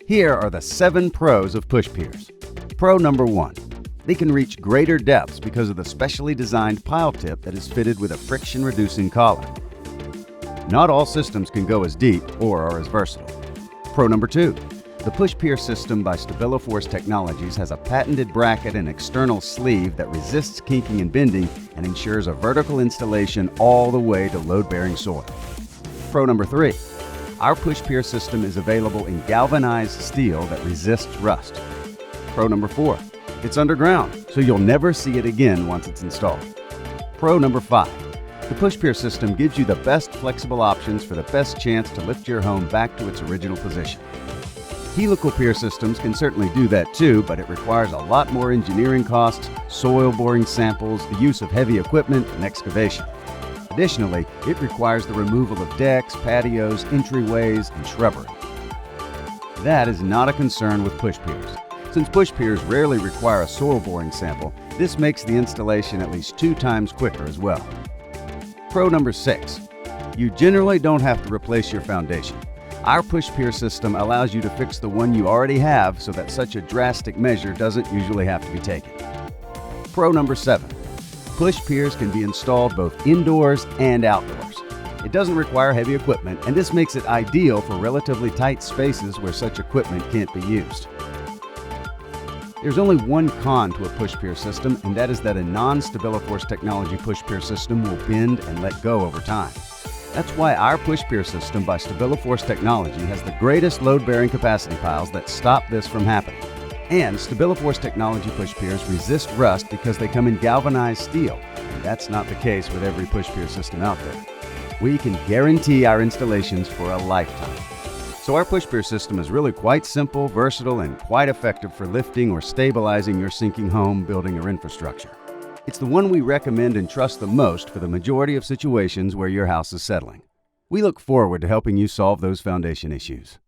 Here are the 7 pros of push piers. Pro number 1. They can reach greater depths because of the specially designed pile tip that is fitted with a friction-reducing collar. Not all systems can go as deep or are as versatile. Pro number 2. The push pier system by StabiliForce Technologies has a patented bracket and external sleeve that resists kinking and bending and ensures a vertical installation all the way to load-bearing soil. Pro number 3. Our push pier system is available in galvanized steel that resists rust. Pro number 4. It's underground, so you'll never see it again once it's installed. Pro number 5. The push pier system gives you the best flexible options for the best chance to lift your home back to its original position. Helical pier systems can certainly do that too, but it requires a lot more engineering costs, soil boring samples, the use of heavy equipment, and excavation. Additionally, it requires the removal of decks, patios, entryways, and shrubbery. That is not a concern with push piers. Since push piers rarely require a soil boring sample, this makes the installation at least 2 times quicker as well. Pro number 6. You generally don't have to replace your foundation. Our push pier system allows you to fix the one you already have so that such a drastic measure doesn't usually have to be taken. Pro number 7. Push piers can be installed both indoors and outdoors. It doesn't require heavy equipment, and this makes it ideal for relatively tight spaces where such equipment can't be used. There's only one con to a push pier system, and that is that a non-StabiliForce technology push pier system will bend and let go over time. That's why our push pier system by StabiliForce Technology has the greatest load-bearing capacity piles that stop this from happening. And StabiliForce Technology push piers resist rust because they come in galvanized steel, and that's not the case with every push pier system out there. We can guarantee our installations for a lifetime. So our push pier system is really quite simple, versatile, and quite effective for lifting or stabilizing your sinking home, building, or infrastructure. It's the one we recommend and trust the most for the majority of situations where your house is settling. We look forward to helping you solve those foundation issues.